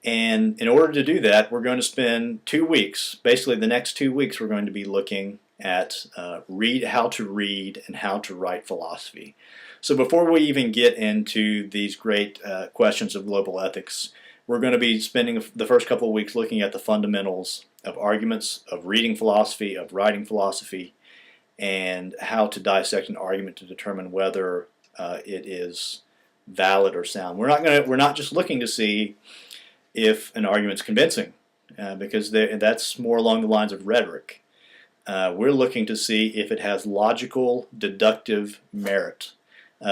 And in order to do that, we're going to spend 2 weeks, basically the next 2 weeks, we're going to be looking at how to read and how to write philosophy. So before we even get into these great questions of global ethics, we're going to be spending the first couple of weeks looking at the fundamentals of arguments, of reading philosophy, of writing philosophy, and how to dissect an argument to determine whether it is valid or sound. We're not just looking to see if an argument's convincing, because that's more along the lines of rhetoric. We're looking to see if it has logical, deductive merit,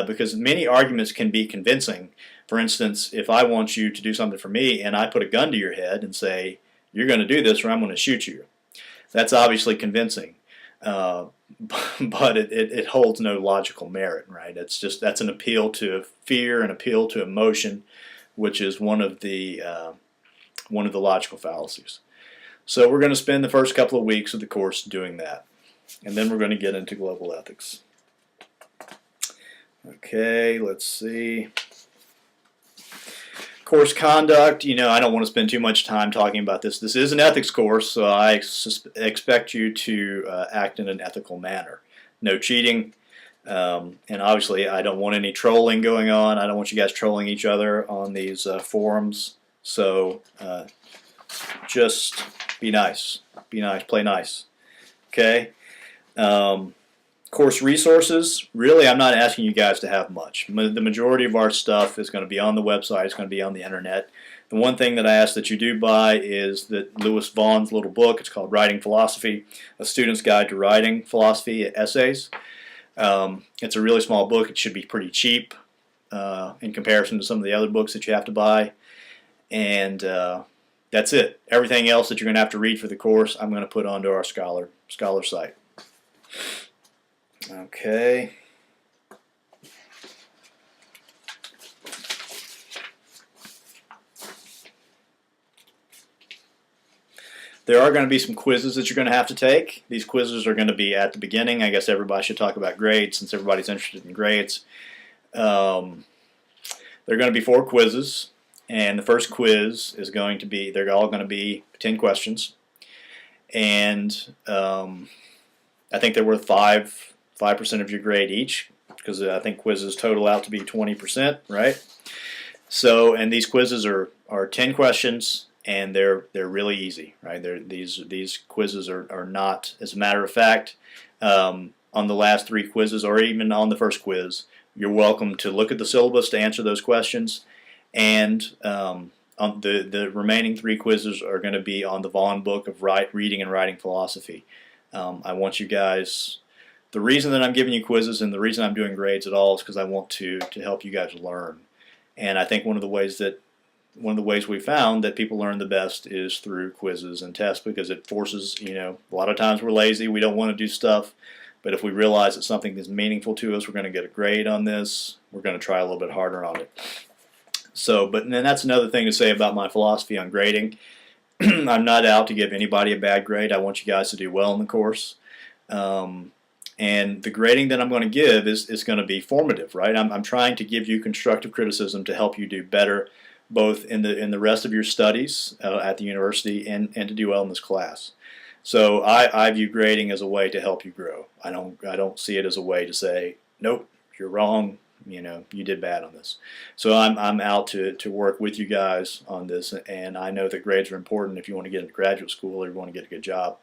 because many arguments can be convincing. For instance, if I want you to do something for me and I put a gun to your head and say, you're going to do this or I'm going to shoot you, that's obviously convincing. But it holds no logical merit, right? That's an appeal to fear, an appeal to emotion, which is one of the logical fallacies. So we're going to spend the first couple of weeks of the course doing that, and then we're going to get into global ethics. Okay, let's see. Course conduct, I don't want to spend too much time talking about this. This is an ethics course, so I expect you to act in an ethical manner. No cheating, and obviously I don't want any trolling going on. I don't want you guys trolling each other on these forums. So just be nice, play nice. Okay. Course resources, really I'm not asking you guys to have much. The majority of our stuff is going to be on the website, it's going to be on the internet. The one thing that I ask that you do buy is that Lewis Vaughn's little book. It's called Writing Philosophy, A Student's Guide to Writing Philosophy Essays. It's a really small book. It should be pretty cheap in comparison to some of the other books that you have to buy. And that's it. Everything else that you're going to have to read for the course, I'm going to put onto our Scholar site. Okay. There are going to be some quizzes that you're going to have to take. These quizzes are going to be at the beginning. I guess everybody should talk about grades since everybody's interested in grades. There are going to be 4 quizzes, and the first quiz is going to be, they're all going to be 10 questions. And I think they're worth 5% of your grade each, because I think quizzes total out to be 20%, right? So, and these quizzes are 10 questions, and they're really easy, right? These quizzes are not, as a matter of fact, on the last 3 quizzes, or even on the first quiz, you're welcome to look at the syllabus to answer those questions, and on the remaining 3 quizzes are going to be on the Vaughn book of reading and writing philosophy. I want you guys. The reason that I'm giving you quizzes and the reason I'm doing grades at all is because I want to help you guys learn. And I think one of the ways we found that people learn the best is through quizzes and tests, because it forces, a lot of times we're lazy, we don't want to do stuff, but if we realize that something is meaningful to us, we're going to get a grade on this, we're going to try a little bit harder on it. So, but then that's another thing to say about my philosophy on grading. I'm not out to give anybody a bad grade. I want you guys to do well in the course. And the grading that I'm going to give is going to be formative, right? I'm trying to give you constructive criticism to help you do better, both in the rest of your studies at the university and to do well in this class. So I view grading as a way to help you grow. I don't see it as a way to say, nope, you're wrong, you did bad on this. So I'm out to work with you guys on this, and I know that grades are important if you want to get into graduate school or you want to get a good job.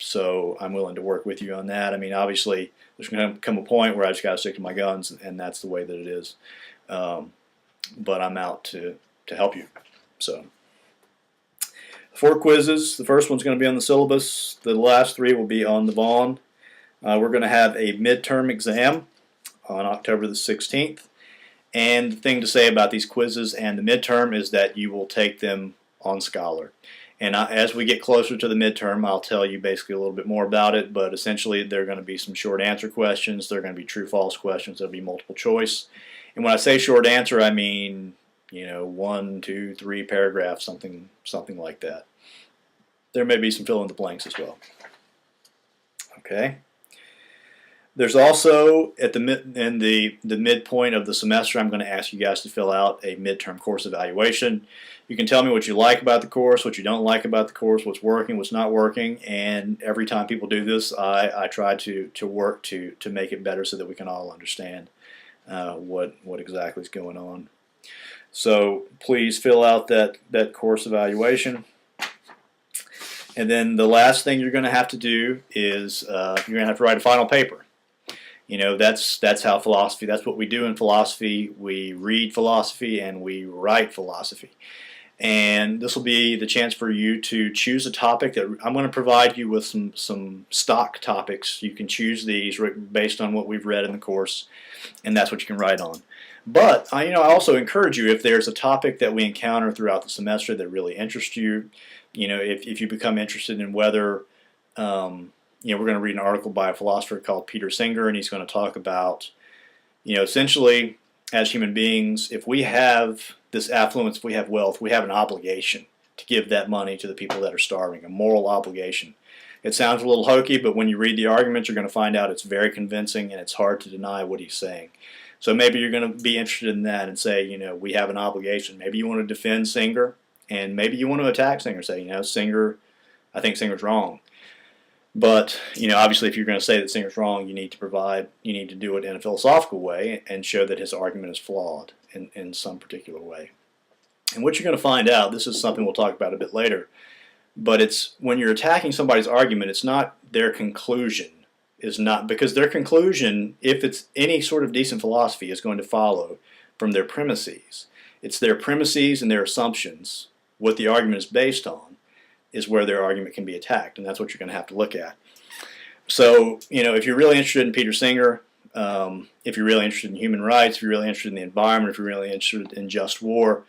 So I'm willing to work with you on that. I mean, obviously, there's going to come a point where I just got to stick to my guns, and that's the way that it is. But I'm out to help you. So 4 quizzes. The first one's going to be on the syllabus. The last 3 will be on the Vaughn. We're going to have a midterm exam on October the 16th. And the thing to say about these quizzes and the midterm is that you will take them on Scholar. And as we get closer to the midterm, I'll tell you basically a little bit more about it, but essentially there are going to be some short answer questions, there are going to be true-false questions, there will be multiple choice. And when I say short answer, I mean, 1, 2, 3 paragraphs, something like that. There may be some fill-in-the-blanks as well. Okay. There's also at the midpoint of the semester, I'm going to ask you guys to fill out a midterm course evaluation. You can tell me what you like about the course, what you don't like about the course, what's working, what's not working, and every time people do this, I try to work to make it better so that we can all understand what exactly is going on. So please fill out that course evaluation. And then the last thing you're going to have to do is you're going to have to write a final paper. You know, that's how philosophy, that's what we do in philosophy. We read philosophy and we write philosophy. And this will be the chance for you to choose a topic that I'm going to provide you with some stock topics. You can choose these based on what we've read in the course, and that's what you can write on. But I also encourage you, if there's a topic that we encounter throughout the semester that really interests you, if you become interested in whether we're going to read an article by a philosopher called Peter Singer, and he's going to talk about, essentially, as human beings, if we have this affluence, if we have wealth, we have an obligation to give that money to the people that are starving, a moral obligation. It sounds a little hokey, but when you read the arguments, you're going to find out it's very convincing, and it's hard to deny what he's saying. So maybe you're going to be interested in that and say, we have an obligation. Maybe you want to defend Singer, and maybe you want to attack Singer, say, Singer, I think Singer's wrong. But, obviously if you're going to say that Singer's wrong, you need to do it in a philosophical way and show that his argument is flawed in some particular way. And what you're going to find out, this is something we'll talk about a bit later, but it's when you're attacking somebody's argument, it's not their conclusion. Because their conclusion, if it's any sort of decent philosophy, is going to follow from their premises. It's their premises and their assumptions, what the argument is based on, is where their argument can be attacked, and that's what you're going to have to look at. So, if you're really interested in Peter Singer, if you're really interested in human rights, if you're really interested in the environment, if you're really interested in just war,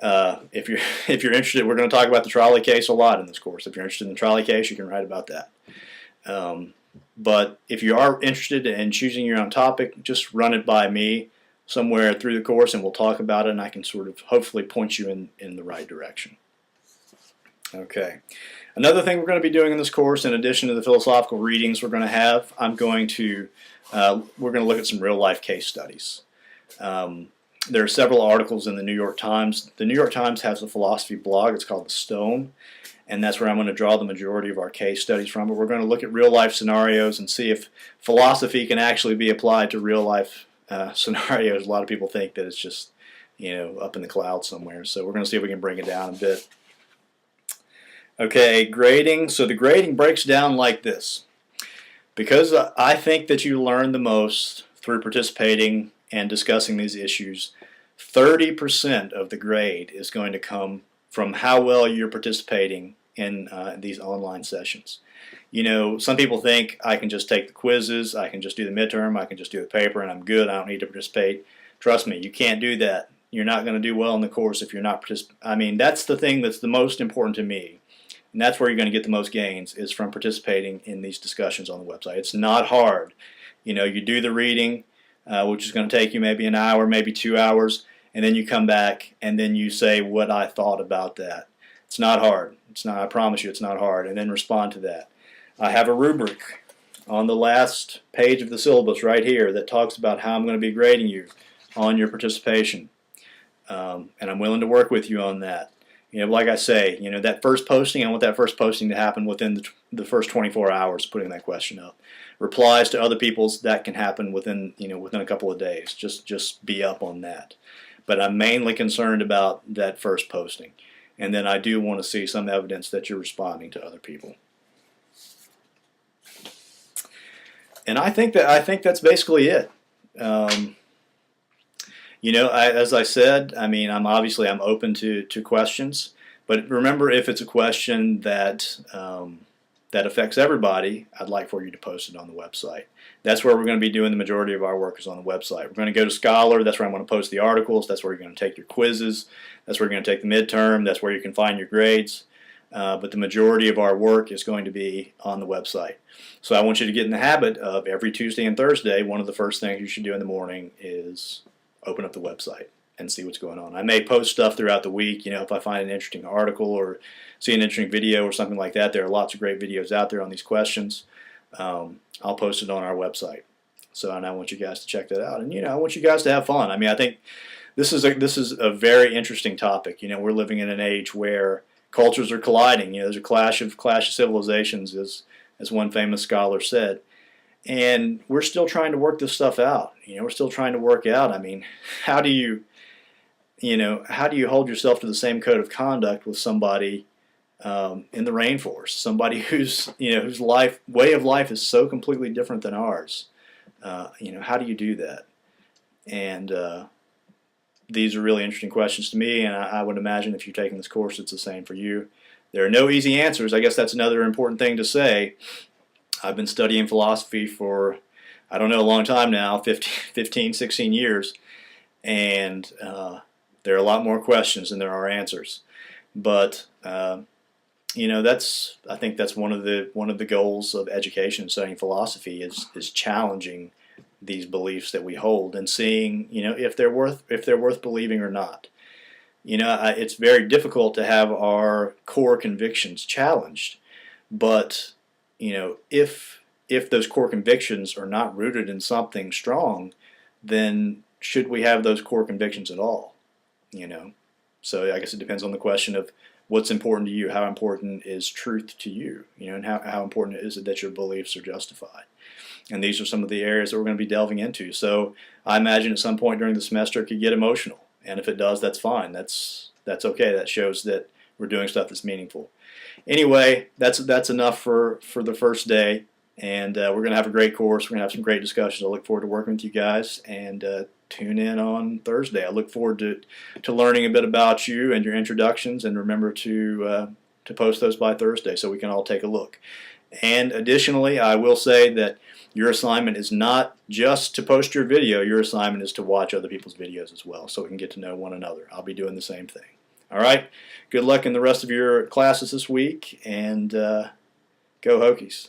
if you're interested, we're going to talk about the trolley case a lot in this course. If you're interested in the trolley case, you can write about that. But if you are interested in choosing your own topic, just run it by me somewhere through the course, and we'll talk about it, and I can sort of hopefully point you in the right direction. Okay. Another thing we're going to be doing in this course, in addition to the philosophical readings we're going to have, we're going to look at some real-life case studies. There are several articles in the New York Times. The New York Times has a philosophy blog. It's called The Stone, and that's where I'm going to draw the majority of our case studies from. But we're going to look at real-life scenarios and see if philosophy can actually be applied to real-life scenarios. A lot of people think that it's just, up in the clouds somewhere. So we're going to see if we can bring it down a bit. Okay, grading. So the grading breaks down like this. Because I think that you learn the most through participating and discussing these issues, 30% of the grade is going to come from how well you're participating in these online sessions. Some people think I can just take the quizzes, I can just do the midterm, I can just do the paper, and I'm good, I don't need to participate. Trust me, you can't do that. You're not going to do well in the course if you're not participating. That's the thing that's the most important to me. And that's where you're going to get the most gains, is from participating in these discussions on the website. It's not hard. You do the reading, which is going to take you maybe an hour, maybe 2 hours, and then you come back and then you say what I thought about that. It's not hard. I promise you it's not hard. And then respond to that. I have a rubric on the last page of the syllabus right here that talks about how I'm going to be grading you on your participation. And I'm willing to work with you on that. Like I say, that first posting, I want that first posting to happen within the first 24 hours putting that question up. Replies to other people's, that can happen within a couple of days. Just be up on that. But I'm mainly concerned about that first posting. And then I do want to see some evidence that you're responding to other people. And I think that's basically it. As I said, I'm open to questions, but remember, if it's a question that affects everybody, I'd like for you to post it on the website. That's where we're going to be doing the majority of our work, is on the website. We're going to go to Scholar. That's where I'm going to post the articles. That's where you're going to take your quizzes. That's where you're going to take the midterm. That's where you can find your grades. But the majority of our work is going to be on the website. So I want you to get in the habit of every Tuesday and Thursday, one of the first things you should do in the morning is open up the website and see what's going on. I may post stuff throughout the week, if I find an interesting article or see an interesting video or something like that. There are lots of great videos out there on these questions. I'll post it on our website. So, and I want you guys to check that out, and I want you guys to have fun. I mean, I think this is a very interesting topic. We're living in an age where cultures are colliding. There's a clash of civilizations, as one famous scholar said, and we're still trying to work this stuff out. We're still trying to work out. I mean, how do you hold yourself to the same code of conduct with somebody in the rainforest, somebody whose way of life is so completely different than ours? How do you do that? And these are really interesting questions to me, and I would imagine if you're taking this course, it's the same for you. There are no easy answers. I guess that's another important thing to say. I've been studying philosophy for, I don't know, a long time now, 15, 16 years, and there are a lot more questions than there are answers. But I think that's one of the goals of education, studying philosophy, is challenging these beliefs that we hold and seeing if they're worth believing or not. It's very difficult to have our core convictions challenged, but if those core convictions are not rooted in something strong, then should we have those core convictions at all? So I guess it depends on the question of what's important to you. How important is truth to you? And how important is it that your beliefs are justified? And these are some of the areas that we're going to be delving into. So I imagine at some point during the semester it could get emotional, and if it does, that's fine. That's okay. That shows that we're doing stuff that's meaningful. Anyway, that's enough for the first day, and we're going to have a great course. We're going to have some great discussions. I look forward to working with you guys, and tune in on Thursday. I look forward to learning a bit about you and your introductions, and remember to post those by Thursday so we can all take a look. And additionally, I will say that your assignment is not just to post your video. Your assignment is to watch other people's videos as well, so we can get to know one another. I'll be doing the same thing. All right? Good luck in the rest of your classes this week, and go Hokies.